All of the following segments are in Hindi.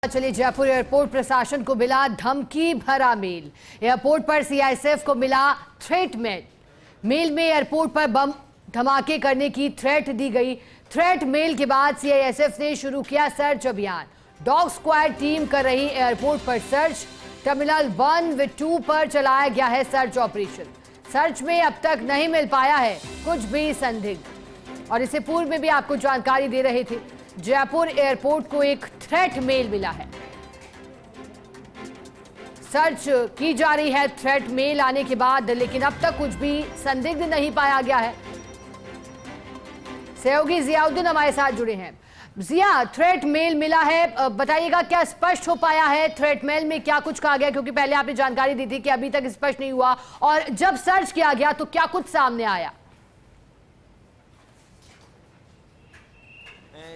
चलिए, जयपुर एयरपोर्ट प्रशासन को मिला धमकी भरा मेल। एयरपोर्ट पर सीआईएसएफ को मिला थ्रेट मेल। मेल में एयरपोर्ट पर बम धमाके करने की थ्रेट दी गई। थ्रेट मेल के बाद सीआईएसएफ ने शुरू किया सर्च अभियान। डॉग स्क्वाड टीम कर रही एयरपोर्ट पर सर्च। टर्मिनल 1 व 2 पर चलाया गया है सर्च ऑपरेशन। सर्च में अब तक नहीं मिल पाया है कुछ भी संदिग्ध। और इससे पूर्व में भी आपको जानकारी दे रहे थे, जयपुर एयरपोर्ट को एक थ्रेट मेल मिला है। सर्च की जा रही है थ्रेट मेल आने के बाद, लेकिन अब तक कुछ भी संदिग्ध नहीं पाया गया है। सहयोगी जियाउद्दीन हमारे साथ जुड़े हैं। जिया, थ्रेट मेल मिला है, बताइएगा क्या स्पष्ट हो पाया है? थ्रेट मेल में क्या कुछ कहा गया, क्योंकि पहले आपने जानकारी दी थी कि अभी तक स्पष्ट नहीं हुआ, और जब सर्च किया गया तो क्या कुछ सामने आया?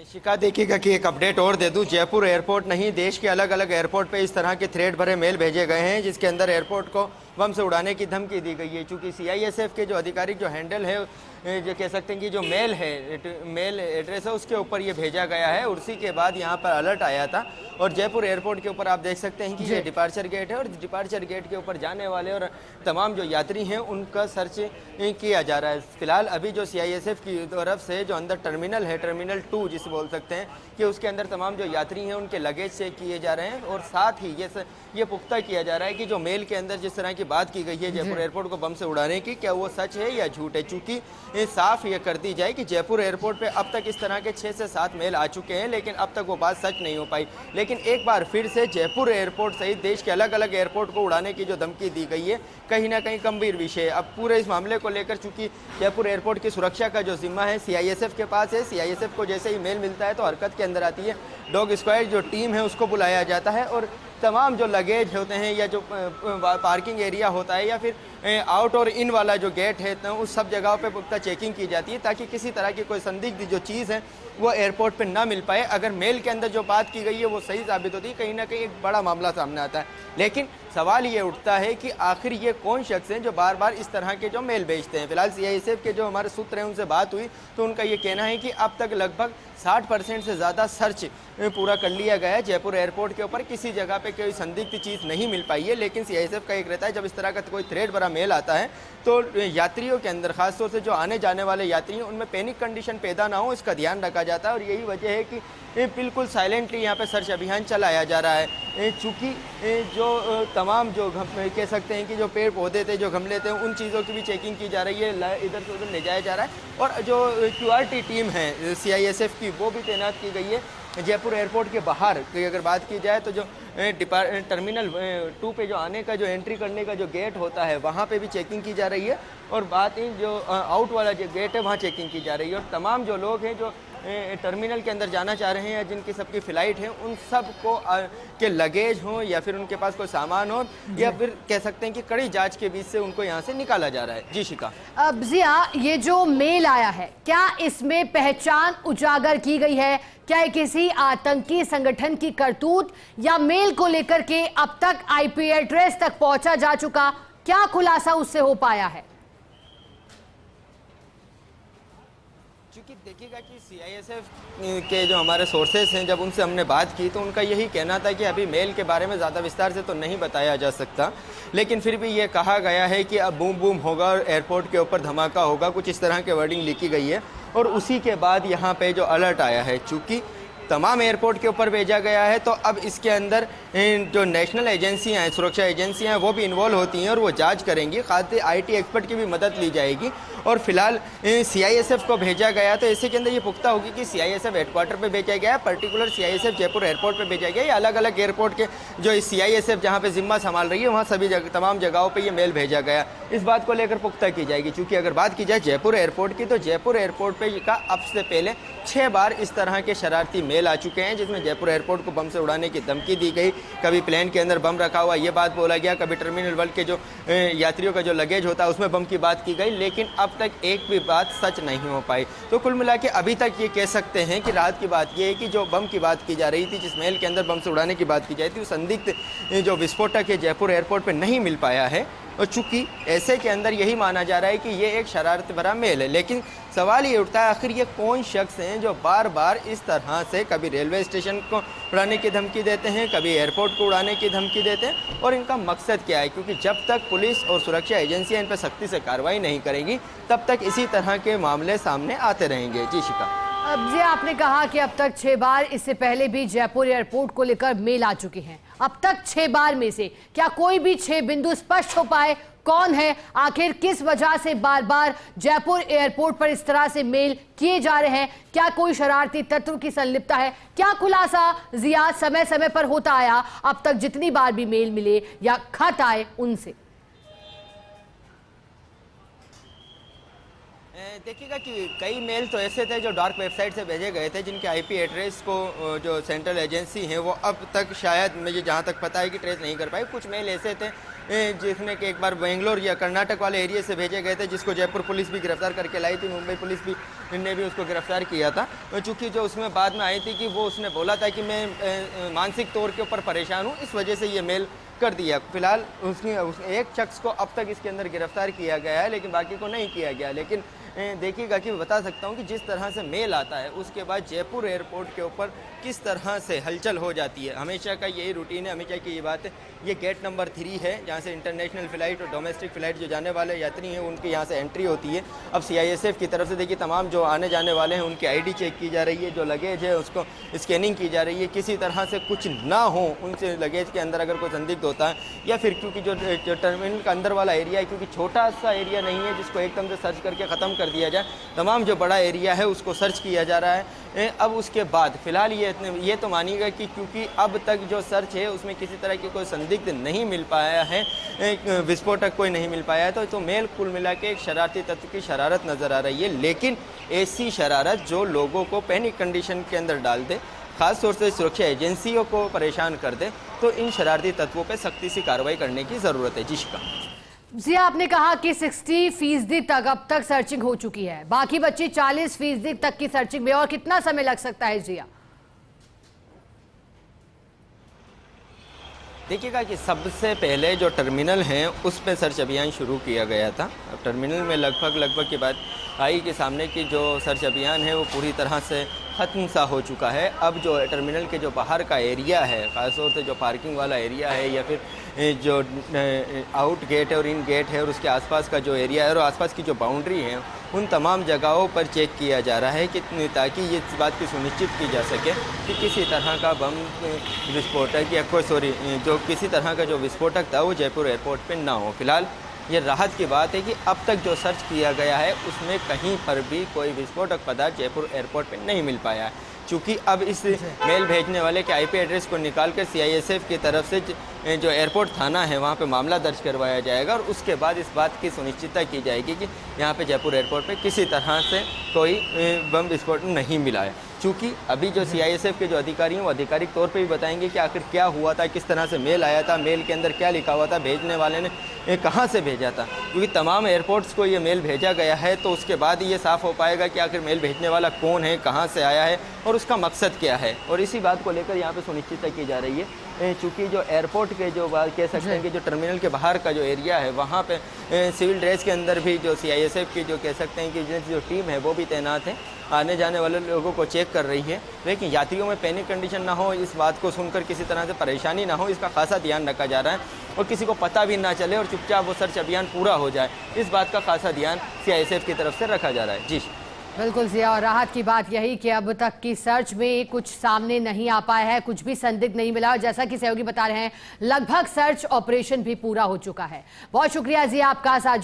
शिका, देखिएगा कि एक अपडेट और दे दूं, जयपुर एयरपोर्ट नहीं, देश के अलग अलग एयरपोर्ट पे इस तरह के थ्रेट भरे मेल भेजे गए हैं जिसके अंदर एयरपोर्ट को बम से उड़ाने की धमकी दी गई है। चूंकि सीआईएसएफ के जो आधिकारिक जो हैंडल है, जो कह सकते हैं कि जो मेल है, मेल एड्रेस है, उसके ऊपर ये भेजा गया है। उसी के बाद यहाँ पर अलर्ट आया था। और जयपुर एयरपोर्ट के ऊपर आप देख सकते हैं कि ये डिपार्चर गेट है, और डिपार्चर गेट के ऊपर जाने वाले और तमाम जो यात्री हैं उनका सर्च किया जा रहा है। फिलहाल अभी जो सीआईएसएफ की तरफ से जो अंदर टर्मिनल है, टर्मिनल 2 जिसे बोल सकते हैं, कि उसके अंदर तमाम जो यात्री हैं उनके लगेज चेक किए जा रहे हैं। और साथ ही ये पुख्ता किया जा रहा है कि जो मेल के अंदर जिस तरह की बात की गई है जयपुर एयरपोर्ट को बम से उड़ाने की, क्या वो सच है या झूठ है। चूंकि साफ ये कर दी जाए कि जयपुर एयरपोर्ट पे अब तक इस तरह के 6 से 7 मेल आ चुके हैं, लेकिन अब तक वो बात सच नहीं हो पाई। लेकिन एक बार फिर से जयपुर एयरपोर्ट सहित देश के अलग अलग एयरपोर्ट को उड़ाने की जो धमकी दी गई है, कहीं ना कहीं गंभीर विषय है। अब पूरे इस मामले को लेकर चूंकि जयपुर एयरपोर्ट की सुरक्षा का जो जिम्मा है सीआईएसएफ के पास है, सीआईएसएफ को जैसे ही मेल मिलता है तो हरकत के अंदर आती है। डॉग स्क्वाड जो टीम है उसको बुलाया जाता है, और तमाम जो लगेज होते हैं या जो पार्किंग एरिया होता है या फिर आउट और इन वाला जो गेट है, तो उस सब जगहों पे पुख्ता चेकिंग की जाती है ताकि किसी तरह की कोई संदिग्ध जो चीज़ है वो एयरपोर्ट पे ना मिल पाए। अगर मेल के अंदर जो बात की गई है वो सही साबित होती है, कहीं ना कहीं एक बड़ा मामला सामने आता है। लेकिन सवाल ये उठता है कि आखिर ये कौन शख्स हैं जो बार बार इस तरह के जो मेल भेजते हैं। फिलहाल सीआईएसएफ के जो हमारे सूत्र हैं उनसे बात हुई तो उनका ये कहना है कि अब तक लगभग 60% से ज़्यादा सर्च पूरा कर लिया गया है जयपुर एयरपोर्ट के ऊपर। किसी जगह पे कोई संदिग्ध चीज़ नहीं मिल पाई है। लेकिन सीआईएसएफ का एक रहता है, जब इस तरह का कोई थ्रेट भरा मेल आता है तो यात्रियों के अंदर, खासतौर से जो आने जाने वाले यात्री हैं, उनमें पैनिक कंडीशन पैदा ना हो, इसका ध्यान रखा जाता है। और यही वजह है कि बिल्कुल साइलेंटली यहाँ पे सर्च अभियान चलाया जा रहा है। चूँकि जो तमाम जो कह सकते हैं कि जो पेड़ पौधे थे, जो गमले थे, उन चीज़ों की भी चेकिंग की जा रही है, इधर से उधर ले जाया जा रहा है। और जो क्यूआरटी टीम है सीआईएसएफ की, वो भी तैनात की गई है जयपुर एयरपोर्ट के बाहर की अगर बात की जाए तो जो टर्मिनल 2 पे जो आने का, जो एंट्री करने का जो गेट होता है, वहाँ पे भी चेकिंग की जा रही है। और बात ही जो आउट वाला जो गेट है वहाँ चेकिंग की जा रही है। और तमाम जो लोग हैं जो टर्मिनल के अंदर जाना चाह रहे हैं या जिनकी सबकी फ़्लाइट है, उन सब को के लगेज हो या फिर उनके पास कोई सामान हो, या फिर कह सकते हैं कि कड़ी जांच के बीच से उनको यहाँ से निकाला जा रहा है। जी शिका। अब जिया, ये जो मेल आया है, क्या इसमें पहचान उजागर की गई है? क्या ये किसी आतंकी संगठन की करतूत, या मेल को लेकर के अब तक आईपी एड्रेस तक पहुंचा जा चुका? क्या खुलासा उससे हो पाया है? क्योंकि देखिएगा कि सीआईएसएफ के जो हमारे सोर्सेस हैं, जब उनसे हमने बात की तो उनका यही कहना था कि अभी मेल के बारे में ज़्यादा विस्तार से तो नहीं बताया जा सकता, लेकिन फिर भी ये कहा गया है कि अब बूम बूम होगा और एयरपोर्ट के ऊपर धमाका होगा, कुछ इस तरह के वर्डिंग लिखी गई है। और उसी के बाद यहाँ पे जो अलर्ट आया है, चूँकि तमाम एयरपोर्ट के ऊपर भेजा गया है, तो अब इसके अंदर जो नेशनल एजेंसियां हैं, सुरक्षा एजेंसियां हैं, वो भी इन्वॉल्व होती हैं और वो जांच करेंगी। खाते आईटी एक्सपर्ट की भी मदद ली जाएगी। और फिलहाल सीआईएसएफ को भेजा गया, तो ऐसे के अंदर ये पुख्ता होगी कि सीआईएसएफ हेडक्वार्टर पे भेजा गया है, पर्टिकुलर सीआईएसएफ जयपुर एयरपोर्ट पे भेजा गया है, या अलग अलग एयरपोर्ट के जो सीआईएसएफ जहाँ पे जिम्मा संभाल रही है वहाँ सभी तमाम जगहों पर ये मेल भेजा गया। इस बात को लेकर पुख्ता की जाएगी। चूँकि अगर बात की जाए जयपुर एयरपोर्ट की, तो जयपुर एयरपोर्ट पर का अब से पहले 6 बार इस तरह के शरारती मेल आ चुके हैं जिसमें जयपुर एयरपोर्ट को बम से उड़ाने की धमकी दी गई। कभी प्लेन के अंदर बम रखा हुआ ये बात बोला गया, कभी टर्मिनल 1 के जो यात्रियों का जो लगेज होता है उसमें बम की बात की गई, लेकिन अब तक एक भी बात सच नहीं हो पाई। तो कुल मिला के अभी तक ये कह सकते हैं कि रात की बात ये है कि जो बम की बात की जा रही थी, जिस मेल के अंदर बम से उड़ाने की बात की जाती थी, वो संदिग्ध जो विस्फोटक है जयपुर एयरपोर्ट पर नहीं मिल पाया है। और चूंकि ऐसे के अंदर यही माना जा रहा है कि ये एक शरारत भरा मेल है। लेकिन सवाल ये उठता है, आखिर ये कौन शख्स हैं जो बार बार इस तरह से कभी रेलवे स्टेशन को उड़ाने की धमकी देते हैं, कभी एयरपोर्ट को उड़ाने की धमकी देते हैं, और इनका मकसद क्या है? क्योंकि जब तक पुलिस और सुरक्षा एजेंसियां इन पर सख्ती से कार्रवाई नहीं करेंगी तब तक इसी तरह के मामले सामने आते रहेंगे। जी शिका। अब जी आपने कहा कि अब तक 6 बार, इससे पहले भी जयपुर एयरपोर्ट को लेकर मेल आ चुके हैं। अब तक 6 बार में से क्या कोई भी 6 बिंदु स्पष्ट हो पाए? कौन है आखिर, किस वजह से बार बार जयपुर एयरपोर्ट पर इस तरह से मेल किए जा रहे हैं? क्या कोई शरारती तत्व की संलिप्तता है? क्या खुलासा जिया समय समय पर होता आया अब तक जितनी बार भी मेल मिले या खत आए उनसे? देखिएगा कि कई मेल तो ऐसे थे जो डार्क वेबसाइट से भेजे गए थे, जिनके आईपी एड्रेस को जो सेंट्रल एजेंसी है वो अब तक शायद मुझे जहाँ तक पता है कि ट्रेस नहीं कर पाई। कुछ मेल ऐसे थे जिसमें कि एक बार बेंगलोर या कर्नाटक वाले एरिया से भेजे गए थे, जिसको जयपुर पुलिस भी गिरफ्तार करके लाई थी, मुंबई पुलिस भी ने भी उसको गिरफ्तार किया था। चूँकि जो उसमें बाद में आई थी कि वो उसने बोला था कि मैं मानसिक तौर के ऊपर परेशान हूँ, इस वजह से ये मेल कर दिया। फिलहाल उसने एक शख्स को अब तक इसके अंदर गिरफ्तार किया गया है, लेकिन बाकी को नहीं किया गया। लेकिन देखिएगा कि बता सकता हूँ कि जिस तरह से मेल आता है उसके बाद जयपुर एयरपोर्ट के ऊपर किस तरह से हलचल हो जाती है। हमेशा का यही रूटीन है, हमेशा की ये बात है। ये गेट नंबर 3 है जहाँ से इंटरनेशनल फ़्लाइट और डोमेस्टिक फ़्लाइट जो जाने वाले यात्री हैं उनकी यहाँ से एंट्री होती है। अब CISF की तरफ से देखिए तमाम जो आने जाने वाले हैं उनकी ID चेक की जा रही है, जो लगेज है उसको स्कैनिंग की जा रही है। किसी तरह से कुछ ना हो उनसे लगेज के अंदर अगर कोई संदिग्ध होता है, या फिर क्योंकि जो टर्मिनल का अंदर वाला एरिया है, क्योंकि छोटा सा एरिया नहीं है जिसको एकदम से सर्च करके ख़त्म कर दिया जाए, तमाम जो बड़ा एरिया है उसको सर्च किया जा रहा है। अब उसके बाद फ़िलहाल ये तो मानिएगा कि क्योंकि अब तक जो सर्च है उसमें किसी तरह की कोई संदिग्ध नहीं मिल पाया है, विस्फोटक कोई नहीं मिल पाया है, तो मेल कुल मिला के एक शरारती तत्व की शरारत नज़र आ रही है। लेकिन ऐसी शरारत जो लोगों को पैनिक कंडीशन के अंदर डाल दे, ख़ास तौर से सुरक्षा एजेंसियों को परेशान कर दे, तो इन शरारती तत्वों पर सख्ती से कार्रवाई करने की ज़रूरत है। जिसका जी आपने कहा कि 60% तक अब तक सर्चिंग हो चुकी है, बाकी बच्चे 40% तक की सर्चिंग में, और कितना समय लग सकता है जिया? देखिएगा कि सबसे पहले जो टर्मिनल हैं उस पर सर्च अभियान शुरू किया गया था। अब टर्मिनल में लगभग के बाद आई के सामने की जो सर्च अभियान है वो पूरी तरह से ख़त्म सा हो चुका है। अब जो टर्मिनल के जो बाहर का एरिया है, ख़ासतौर से जो पार्किंग वाला एरिया है या फिर जो आउट गेट है और इन गेट है और उसके आसपास का जो एरिया है और आसपास की जो बाउंड्री है, उन तमाम जगहों पर चेक किया जा रहा है कि ताकि ये इस बात की सुनिश्चित की जा सके कि किसी तरह का बम विस्फोटक या जो किसी तरह का जो विस्फोटक था वो जयपुर एयरपोर्ट पर ना हो। फिलहाल ये राहत की बात है कि अब तक जो सर्च किया गया है उसमें कहीं पर भी कोई विस्फोटक पदार्थ जयपुर एयरपोर्ट पर नहीं मिल पाया है। चूँकि अब इस मेल भेजने वाले के IP एड्रेस को निकालकर CISF की तरफ से जो एयरपोर्ट थाना है वहाँ पे मामला दर्ज करवाया जाएगा, और उसके बाद इस बात की सुनिश्चितता की जाएगी कि यहाँ पे जयपुर एयरपोर्ट पे किसी तरह से कोई बम विस्फोट नहीं मिला है। चूँकि अभी जो CISF के जो अधिकारी हैं वो आधिकारिक तौर पे भी बताएंगे कि आखिर क्या हुआ था, किस तरह से मेल आया था, मेल के अंदर क्या लिखा हुआ था, भेजने वाले ने कहाँ से भेजा था। क्योंकि तमाम एयरपोर्ट्स को ये मेल भेजा गया है तो उसके बाद ये साफ़ हो पाएगा कि आखिर मेल भेजने वाला कौन है, कहाँ से आया है और उसका मकसद क्या है। और इसी बात को लेकर यहाँ पे सुनिश्चितता की जा रही है। चूँकि जो एयरपोर्ट के जो बात कह सकते हैं कि जो टर्मिनल के बाहर का जो एरिया है वहाँ पे सिविल ड्रेस के अंदर भी जो CISF की जो कह सकते हैं कि जो टीम है वो भी तैनात है, आने जाने वाले लोगों को चेक कर रही है। लेकिन यात्रियों में पैनिक कंडीशन ना हो, इस बात को सुनकर किसी तरह से परेशानी ना हो, इसका खासा ध्यान रखा जा रहा है, और किसी को पता भी ना चले और चुपचाप वो सर्च अभियान पूरा हो जाए, इस बात का खासा ध्यान CISF की तरफ से रखा जा रहा है। जी बिल्कुल जिया, और राहत की बात यही कि अब तक की सर्च में कुछ सामने नहीं आ पाया है, कुछ भी संदिग्ध नहीं मिला, और जैसा कि सहयोगी बता रहे हैं लगभग सर्च ऑपरेशन भी पूरा हो चुका है। बहुत शुक्रिया जिया आपका साथ